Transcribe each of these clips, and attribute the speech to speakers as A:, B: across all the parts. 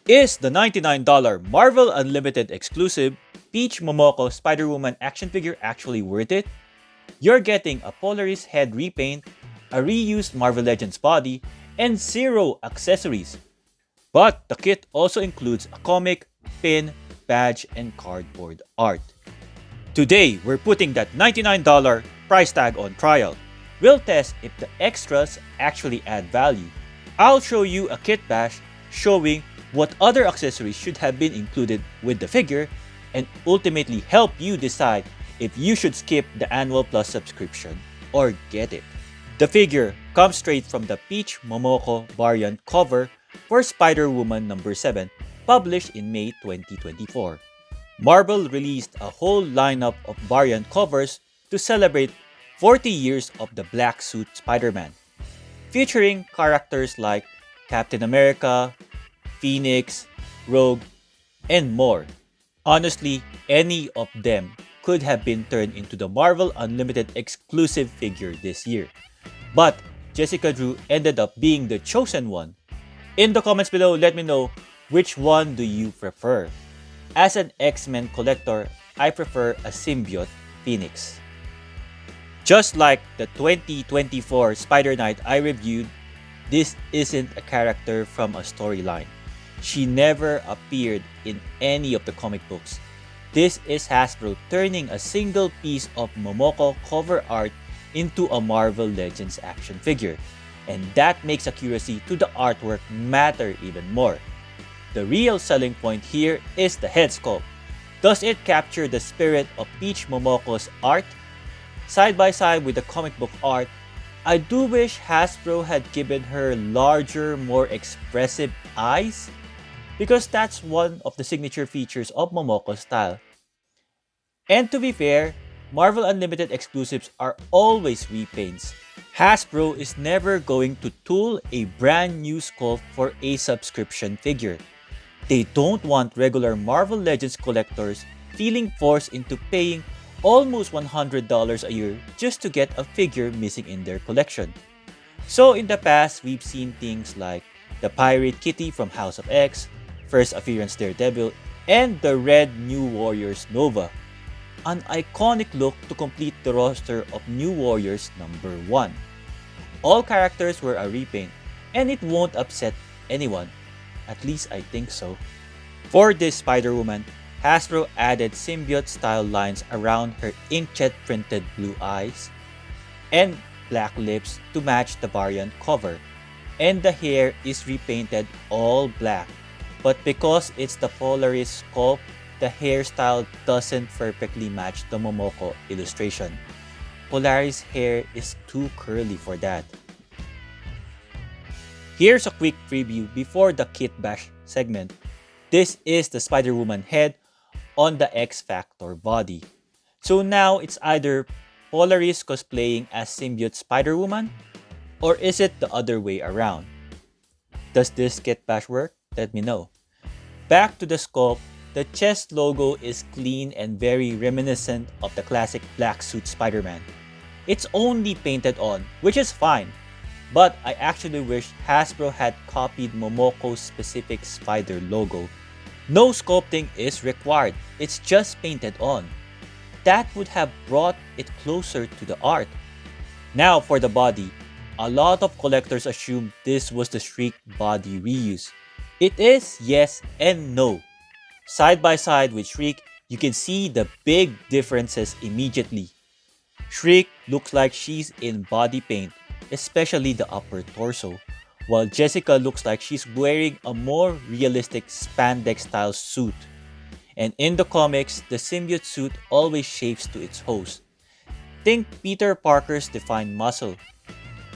A: Is the $99 Marvel Unlimited exclusive Peach Momoko Spider-Woman action figure actually worth it? You're getting a Polaris head repaint, a reused Marvel Legends body, and zero accessories. But the kit also includes a comic, pin, badge, and cardboard art. Today, we're putting that $99 price tag on trial. We'll test if the extras actually add value. I'll show you a kit bash showing what other accessories should have been included with the figure and ultimately help you decide if you should skip the Annual Plus subscription or get it. The figure comes straight from the Peach Momoko variant cover for Spider-Woman number 7, published in May 2024. Marvel released a whole lineup of variant covers to celebrate 40 years of the Black Suit Spider-Man, featuring characters like Captain America, Phoenix, Rogue, and more. Honestly, any of them could have been turned into the Marvel Unlimited exclusive figure this year. But Jessica Drew ended up being the chosen one. In the comments below, let me know which one do you prefer. As an X-Men collector, I prefer a symbiote Phoenix. Just like the 2024 Spider-Knight I reviewed, this isn't a character from a storyline. She never appeared in any of the comic books. This is Hasbro turning a single piece of Momoko cover art into a Marvel Legends action figure. And that makes accuracy to the artwork matter even more. The real selling point here is the head sculpt. Does it capture the spirit of Peach Momoko's art? Side by side with the comic book art, I do wish Hasbro had given her larger, more expressive eyes, because that's one of the signature features of Momoko's style. And to be fair, Marvel Unlimited exclusives are always repaints. Hasbro is never going to tool a brand new sculpt for a subscription figure. They don't want regular Marvel Legends collectors feeling forced into paying almost $100 a year just to get a figure missing in their collection. So in the past, we've seen things like the Pirate Kitty from House of X, First Appearance Daredevil, and the Red New Warriors Nova. An iconic look to complete the roster of New Warriors number 1. All characters were a repaint, and it won't upset anyone. At least I think so. For this Spider-Woman, Hasbro added symbiote-style lines around her inkjet printed blue eyes and black lips to match the variant cover, and the hair is repainted all black. But because it's the Polaris sculpt, the hairstyle doesn't perfectly match the Momoko illustration. Polaris' hair is too curly for that. Here's a quick preview before the Kit Bash segment. This is the Spider-Woman head on the X-Factor body. So now it's either Polaris cosplaying as symbiote Spider-Woman, or is it the other way around? Does this Kit Bash work? Let me know. Back to the sculpt, the chest logo is clean and very reminiscent of the classic black suit Spider-Man. It's only painted on, which is fine, but I actually wish Hasbro had copied Momoko's specific spider logo. No sculpting is required, it's just painted on. That would have brought it closer to the art. Now for the body. A lot of collectors assume this was the Shriek body reuse. It is yes and no. Side by side with Shriek, you can see the big differences immediately. Shriek looks like she's in body paint, especially the upper torso, while Jessica looks like she's wearing a more realistic spandex-style suit. And in the comics, the symbiote suit always shapes to its host. Think Peter Parker's defined muscle.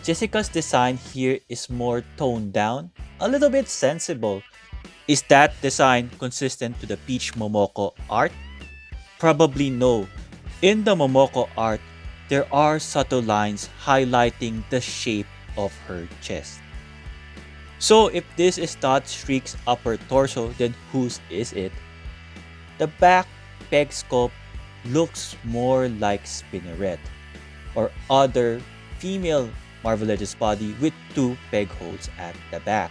A: Jessica's design here is more toned down, a little bit sensible. Is that design consistent to the Peach Momoko art? Probably no. In the Momoko art, there are subtle lines highlighting the shape of her chest. So if this is not Shriek's upper torso, then whose is it? The back peg sculpt looks more like Spinneret or other female Marvel Legends body with two peg holes at the back.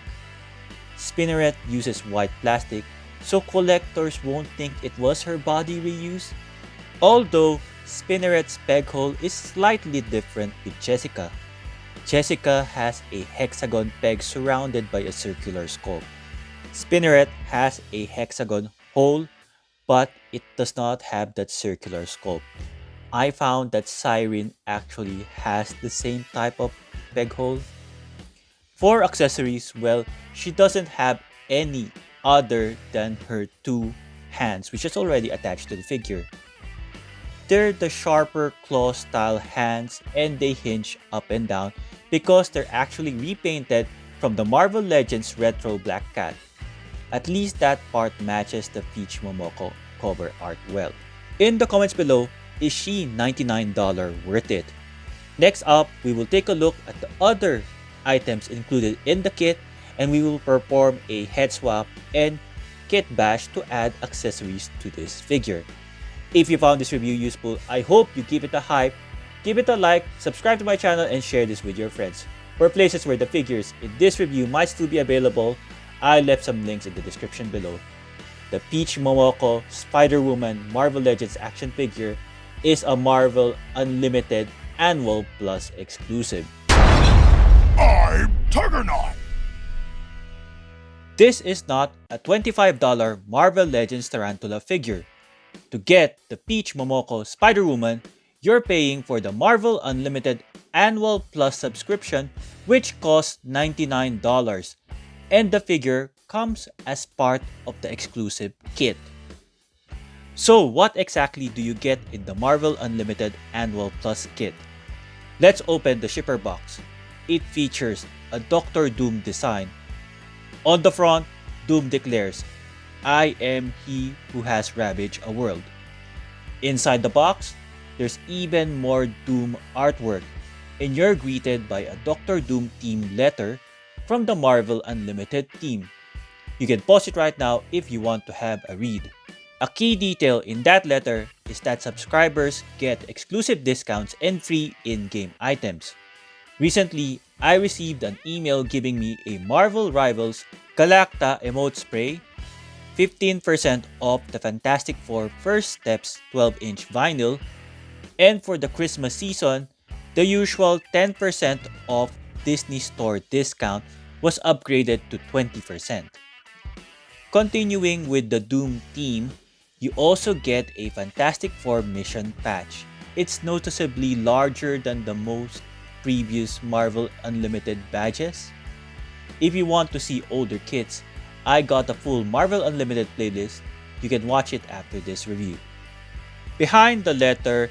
A: Spinneret uses white plastic, so collectors won't think it was her body reused. Although Spinneret's peg hole is slightly different with Jessica. Jessica has a hexagon peg surrounded by a circular scope. Spinneret has a hexagon hole, but it does not have that circular scope. I found that Siren actually has the same type of peg hole. For accessories, well, she doesn't have any other than her two hands, which is already attached to the figure. They're the sharper claw style hands and they hinge up and down because they're actually repainted from the Marvel Legends Retro Black Cat. At least that part matches the Peach Momoko cover art well. In the comments below, is she $99 worth it? Next up, we will take a look at the other items included in the kit and we will perform a head swap and kit bash to add accessories to this figure. If you found this review useful, I hope you give it a hype, give it a like, subscribe to my channel, and share this with your friends. For places where the figures in this review might still be available, I left some links in the description below. The Peach Momoko Spider-Woman Marvel Legends action figure is a Marvel Unlimited Annual Plus exclusive.
B: I'm Tuggernaut!
A: This is not a $25 Marvel Legends Tarantula figure. To get the Peach Momoko Spider-Woman, you're paying for the Marvel Unlimited Annual Plus subscription, which costs $99, and the figure comes as part of the exclusive kit. So what exactly do you get in the Marvel Unlimited Annual Plus kit? Let's open the shipper box. It features a Doctor Doom design. On the front, Doom declares, "I am he who has ravaged a world." Inside the box, there's even more Doom artwork, and you're greeted by a Doctor Doom team letter from the Marvel Unlimited team. You can pause it right now if you want to have a read. A key detail in that letter is that subscribers get exclusive discounts and free in-game items. Recently, I received an email giving me a Marvel Rivals Galacta emote spray, 15% off the Fantastic Four First Steps 12-inch vinyl, and for the Christmas season, the usual 10% off Disney Store discount was upgraded to 20%. Continuing with the Doom theme, you also get a Fantastic Four mission patch. It's noticeably larger than the most previous Marvel Unlimited badges. If you want to see older kits, I got a full Marvel Unlimited playlist. You can watch it after this review. Behind the letter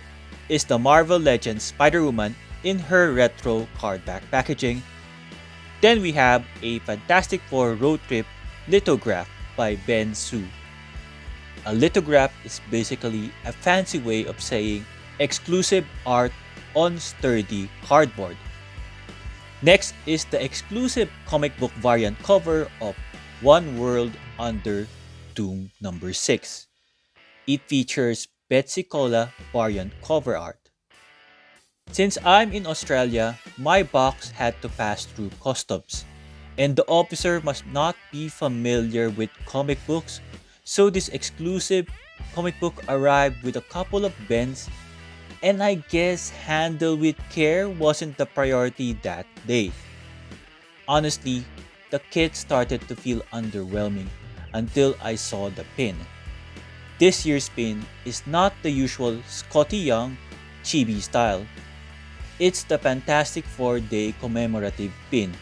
A: is the Marvel Legends Spider-Woman in her retro cardback packaging. Then we have a Fantastic Four road trip lithograph by Ben Su. A lithograph is basically a fancy way of saying exclusive art on sturdy cardboard. Next is the exclusive comic book variant cover of One World Under Doom number 6. It features Betsy Cola variant cover art. Since I'm in Australia, my box had to pass through customs, and the officer must not be familiar with comic books, so this exclusive comic book arrived with a couple of bends, and I guess handle with care wasn't the priority that day. Honestly, the kit started to feel underwhelming until I saw the pin. This year's pin is not the usual Scotty Young chibi style. It's the Fantastic Four Day commemorative pin,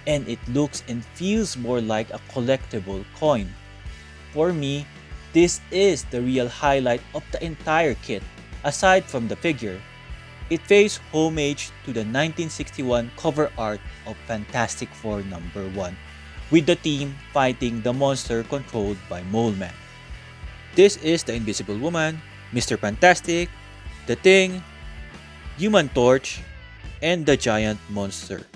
A: and it looks and feels more like a collectible coin. For me, this is the real highlight of the entire kit, aside from the figure. It pays homage to the 1961 cover art of Fantastic Four number 1, with the team fighting the monster controlled by Mole Man. This is the Invisible Woman, Mr. Fantastic, the Thing, Human Torch, and the Giant Monster.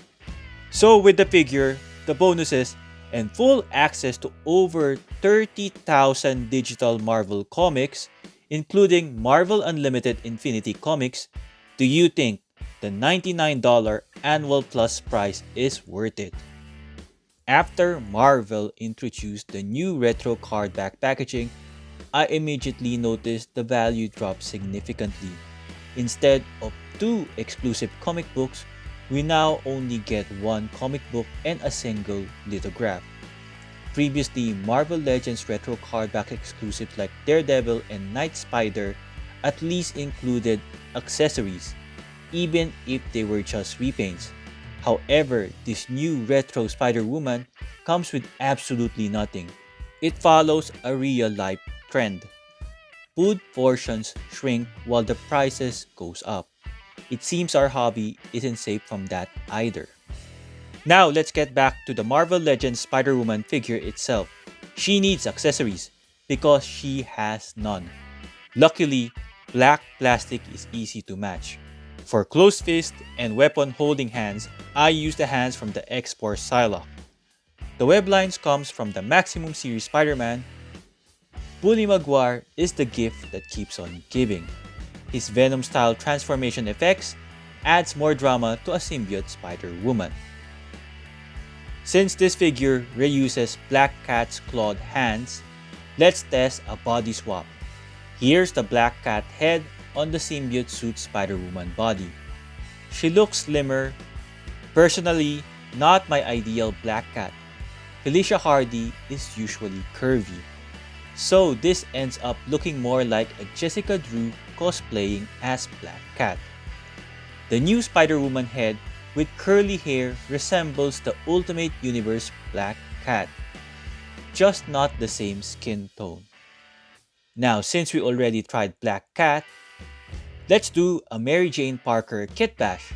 A: So with the figure, the bonuses, and full access to over 30,000 digital Marvel comics, including Marvel Unlimited Infinity Comics, do you think the $99 Annual Plus price is worth it? After Marvel introduced the new retro card back packaging, I immediately noticed the value drop significantly. Instead of two exclusive comic books, we now only get one comic book and a single lithograph. Previously, Marvel Legends retro cardback exclusives like Daredevil and Night Spider at least included accessories, even if they were just repaints. However, this new retro Spider-Woman comes with absolutely nothing. It follows a real-life trend. Food portions shrink while the prices goes up. It seems our hobby isn't safe from that either. Now let's get back to the Marvel Legends Spider-Woman figure itself. She needs accessories because she has none. Luckily, black plastic is easy to match. For closed fist and weapon holding hands, I use the hands from the X-Force Psylocke. The web lines comes from the Maximum Series Spider-Man. Bully Maguire is the gift that keeps on giving. His Venom-style transformation effects adds more drama to a symbiote Spider-Woman. Since this figure reuses Black Cat's clawed hands, let's test a body swap. Here's the Black Cat head on the symbiote suit Spider-Woman body. She looks slimmer. Personally, not my ideal Black Cat. Felicia Hardy is usually curvy. So this ends up looking more like a Jessica Drew cosplaying as Black Cat. The new Spider-Woman head with curly hair resembles the Ultimate Universe Black Cat, just not the same skin tone. Now, since we already tried Black Cat, let's do a Mary Jane Parker kit bash.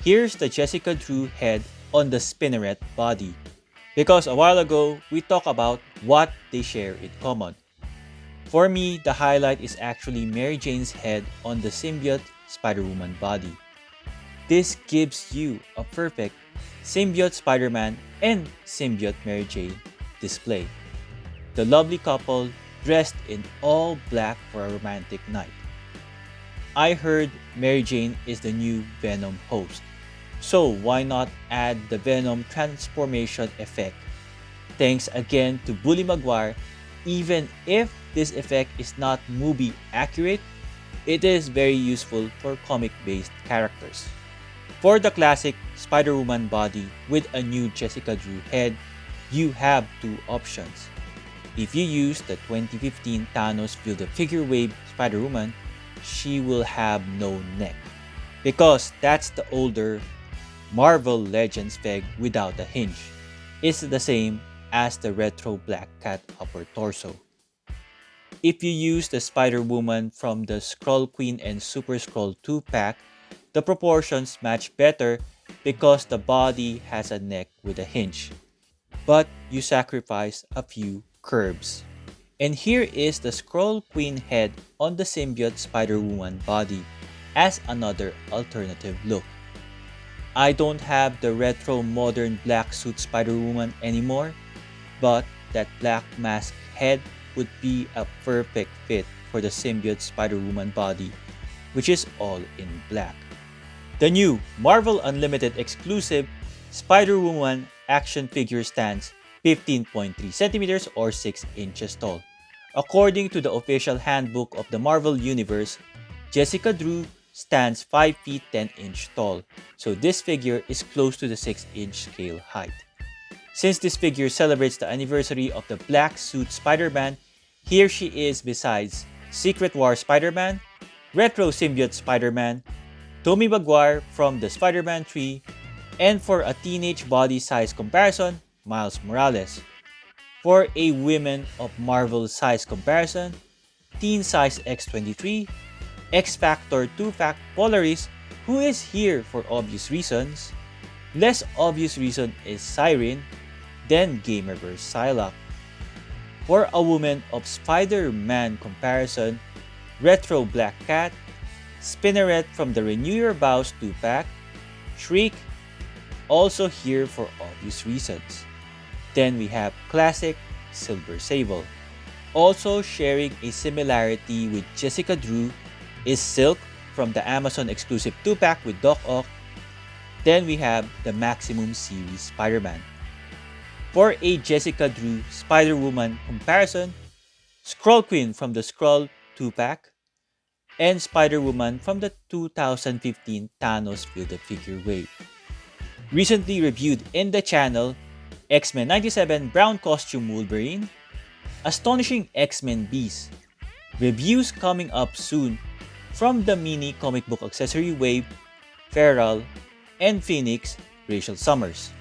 A: Here's the Jessica Drew head on the spinneret body, because a while ago we talked about what they share in common. For me, the highlight is actually Mary Jane's head on the symbiote Spider-Woman body. This gives you a perfect symbiote Spider-Man and symbiote Mary Jane display. The lovely couple dressed in all black for a romantic night. I heard Mary Jane is the new Venom host, so why not add the Venom transformation effect? Thanks again to Bully Maguire. Even if this effect is not movie accurate, it is very useful for comic-based characters. For the classic Spider-Woman body with a new Jessica Drew head, you have two options. If you use the 2015 Thanos Build-A-Figure Wave Spider-Woman, she will have no neck, because that's the older Marvel Legends fig without a hinge. It's the same as the retro Black Cat upper torso. If you use the Spider-Woman from the Skrull Queen and Super Skrull 2-pack, the proportions match better because the body has a neck with a hinge, but you sacrifice a few curves. And here is the Skrull Queen head on the symbiote Spider-Woman body as another alternative look. I don't have the retro modern black suit Spider-Woman anymore, but that black mask head would be a perfect fit for the symbiote Spider-Woman body, which is all in black. The new Marvel Unlimited exclusive Spider-Woman action figure stands 15.3 centimeters or 6 inches tall. According to the official handbook of the Marvel Universe, Jessica Drew stands 5 feet 10 inches tall, so this figure is close to the 6-inch scale height. Since this figure celebrates the anniversary of the black suit Spider-Man, here she is besides Secret War Spider-Man, Retro Symbiote Spider-Man, Tobey Maguire from the Spider-Man 3, and for a teenage body size comparison, Miles Morales. For a Women of Marvel size comparison, Teen Size X23, X-Factor 2-pack Polaris, who is here for obvious reasons. Less obvious reason is Siren, then Gamerverse Psylocke. For a Woman of Spider-Man comparison, Retro Black Cat, Spinneret from the Renew Your Vows 2-pack, Shriek, also here for obvious reasons. Then we have Classic Silver Sable. Also sharing a similarity with Jessica Drew is Silk from the Amazon exclusive 2-pack with Doc Ock. Then we have the Maximum Series Spider-Man. For a Jessica Drew Spider-Woman comparison, Skrull Queen from the Skrull 2-pack, and Spider-Woman from the 2015 Thanos Build-A-Figure wave. Recently reviewed in the channel, X-Men 97 Brown Costume Wolverine, Astonishing X-Men Beast. Reviews coming up soon from the mini comic book accessory wave, Feral, and Phoenix Rachel Summers.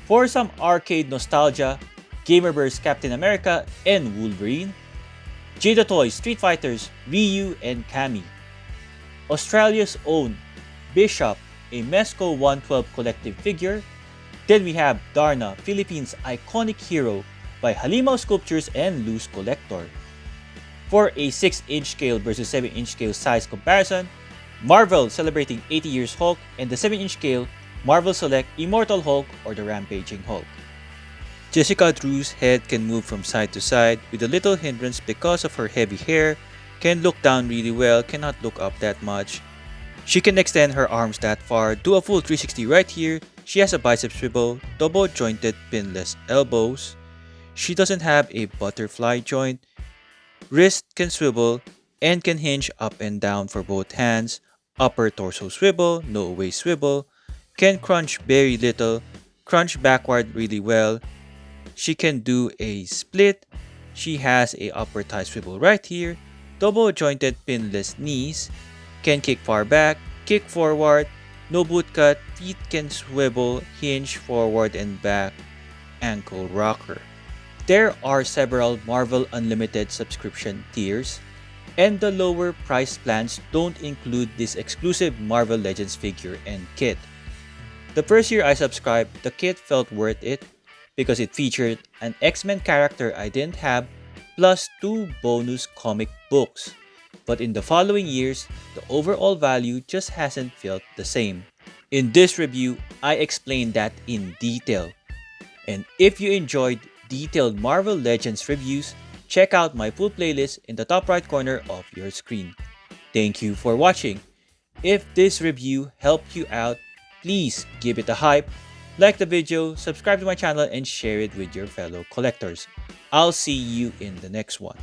A: For some arcade nostalgia, Gamerverse Captain America and Wolverine, Jada Toys Street Fighters Ryu and Cammy, Australia's own Bishop, a Mesco 112 collective figure. Then we have Darna, Philippines' iconic hero by Halimao Sculptures and Loose Collector. For a 6-inch scale versus 7-inch scale size comparison, Marvel celebrating 80 years Hulk and the 7-inch scale Marvel Select Immortal Hulk or the Rampaging Hulk. Jessica Drew's head can move from side to side with a little hindrance because of her heavy hair, can look down really well, cannot look up that much. She can extend her arms that far, do a full 360 right here. She has a bicep swivel, double jointed pinless elbows. She doesn't have a butterfly joint. Wrist can swivel and can hinge up and down for both hands. Upper torso swivel, no waist swivel. Can crunch very little, crunch backward really well. She can do a split. She has a upper thigh swivel right here. Double jointed pinless knees. Can kick far back, kick forward. No boot cut, feet can swivel, hinge forward and back. Ankle rocker. There are several Marvel Unlimited subscription tiers, and the lower price plans don't include this exclusive Marvel Legends figure and kit. The first year I subscribed, the kit felt worth it because it featured an X-Men character I didn't have plus 2 bonus comic books. But in the following years, the overall value just hasn't felt the same. In this review, I explained that in detail. And if you enjoyed detailed Marvel Legends reviews, check out my full playlist in the top right corner of your screen. Thank you for watching. If this review helped you out, please give it a hype, like the video, subscribe to my channel, and share it with your fellow collectors. I'll see you in the next one.